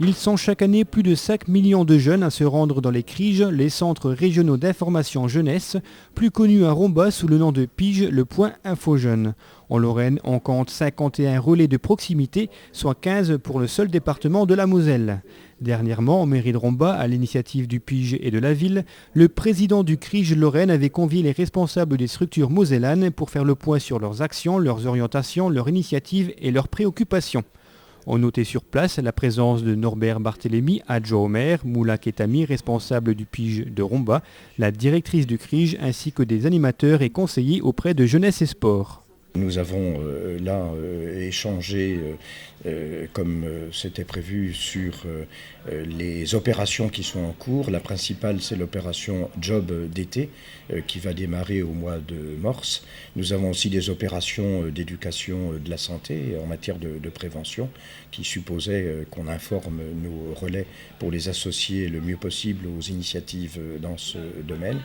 Ils sont chaque année plus de 5 millions de jeunes à se rendre dans les CRIJ, les centres régionaux d'information jeunesse, plus connus à Romba sous le nom de PIGE, le point Info Jeune. En Lorraine, on compte 51 relais de proximité, soit 15 pour le seul département de la Moselle. Dernièrement, en mairie de Romba, à l'initiative du PIGE et de la ville, le président du CRIJ Lorraine avait convié les responsables des structures mosellanes pour faire le point sur leurs actions, leurs orientations, leurs initiatives et leurs préoccupations. On notait sur place la présence de Norbert Barthélémy, adjoint au maire, Moula Ketami, responsable du PIGE de Romba, la directrice du CRIJ, ainsi que des animateurs et conseillers auprès de Jeunesse et Sport. Nous avons échangé, comme c'était prévu, sur les opérations qui sont en cours. La principale, c'est l'opération Job d'été, qui va démarrer au mois de mars. Nous avons aussi des opérations d'éducation de la santé en matière de prévention, qui supposaient qu'on informe nos relais pour les associer le mieux possible aux initiatives dans ce domaine.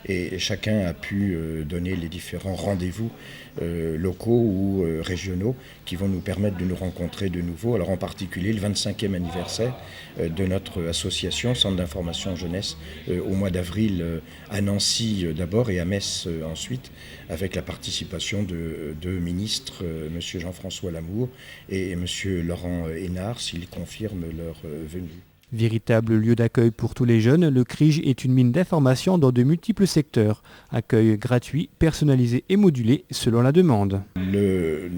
Et chacun a pu donner les différents rendez-vous locaux ou régionaux qui vont nous permettre de nous rencontrer de nouveau. Alors en particulier le 25e anniversaire de notre association Centre d'information jeunesse au mois d'avril à Nancy d'abord et à Metz ensuite, avec la participation de deux ministres, M. Jean-François Lamour et M. Laurent Hénard, s'ils confirment leur venue. Véritable lieu d'accueil pour tous les jeunes, le CRIJ est une mine d'informations dans de multiples secteurs. Accueil gratuit, personnalisé et modulé selon la demande. Le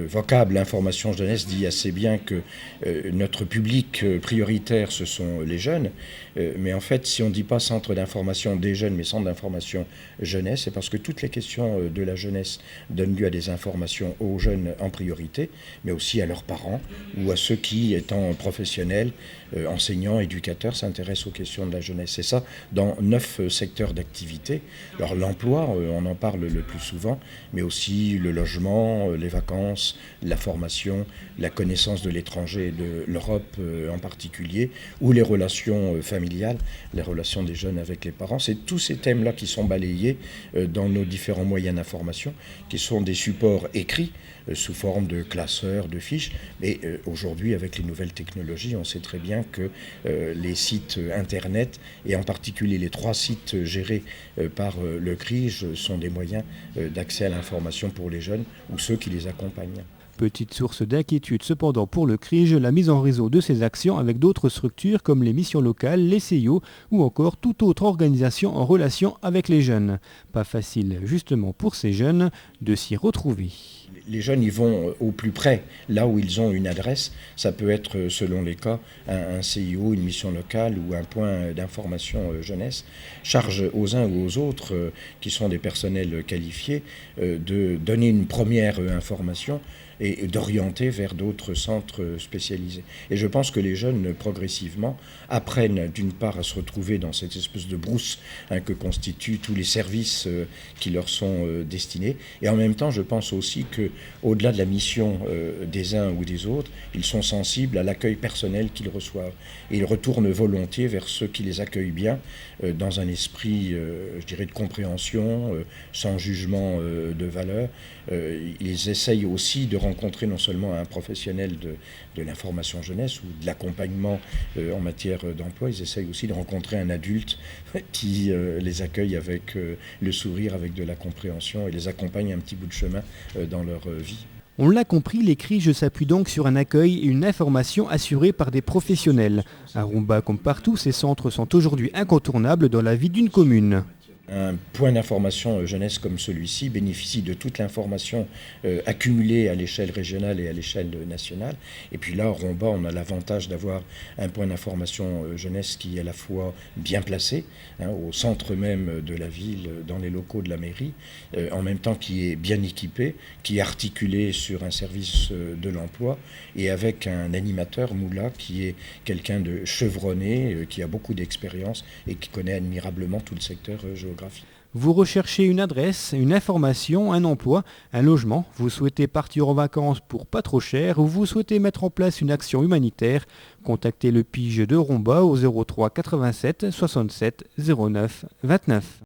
vocable information jeunesse dit assez bien que notre public prioritaire, ce sont les jeunes. Mais en fait, si on ne dit pas centre d'information des jeunes, mais centre d'information jeunesse, c'est parce que toutes les questions de la jeunesse donnent lieu à des informations aux jeunes en priorité, mais aussi à leurs parents ou à ceux qui, étant professionnels, enseignants, éducateurs, s'intéressent aux questions de la jeunesse. Et ça, dans 9 secteurs d'activité. Alors l'emploi, on en parle le plus souvent, mais aussi le logement, les vacances, la formation, la connaissance de l'étranger et de l'Europe en particulier, ou les relations familiales, les relations des jeunes avec les parents. C'est tous ces thèmes-là qui sont balayés dans nos différents moyens d'information, qui sont des supports écrits sous forme de classeurs, de fiches. Mais aujourd'hui, avec les nouvelles technologies, on sait très bien que les sites Internet, et en particulier les 3 sites gérés par le CRIJ, sont des moyens d'accès à l'information pour les jeunes ou ceux qui les accompagnent. Petite source d'inquiétude cependant pour le CRIJ, la mise en réseau de ses actions avec d'autres structures comme les missions locales, les CIO ou encore toute autre organisation en relation avec les jeunes. Pas facile justement pour ces jeunes de s'y retrouver. Les jeunes y vont au plus près, là où ils ont une adresse. Ça peut être, selon les cas, un CIO, une mission locale ou un point d'information jeunesse. Charge aux uns ou aux autres, qui sont des personnels qualifiés, de donner une première information et d'orienter vers d'autres centres spécialisés. Et je pense que les jeunes, progressivement, apprennent d'une part à se retrouver dans cette espèce de brousse que constituent tous les services qui leur sont destinés. Et en même temps, je pense aussi qu'au-delà de la mission des uns ou des autres, ils sont sensibles à l'accueil personnel qu'ils reçoivent. Et ils retournent volontiers vers ceux qui les accueillent bien, dans un esprit, je dirais, de compréhension, sans jugement de valeur. Ils essayent aussi de rencontrer non seulement un professionnel de l'information jeunesse ou de l'accompagnement en matière d'emploi, ils essayent aussi de rencontrer un adulte qui les accueille avec le sourire, avec de la compréhension et les accompagne un petit bout de chemin dans leur vie. On l'a compris, les CRIJ s'appuient donc sur un accueil et une information assurée par des professionnels. À Romba comme partout, ces centres sont aujourd'hui incontournables dans la vie d'une commune. Un point d'information jeunesse comme celui-ci bénéficie de toute l'information accumulée à l'échelle régionale et à l'échelle nationale. Et puis là, à Romba, on a l'avantage d'avoir un point d'information jeunesse qui est à la fois bien placé, au centre même de la ville, dans les locaux de la mairie, en même temps qui est bien équipé, qui est articulé sur un service de l'emploi et avec un animateur, Moula, qui est quelqu'un de chevronné, qui a beaucoup d'expérience et qui connaît admirablement tout le secteur géographique. Vous recherchez une adresse, une information, un emploi, un logement, vous souhaitez partir en vacances pour pas trop cher ou vous souhaitez mettre en place une action humanitaire, contactez le PIGE de Romba au 03 87 67 09 29.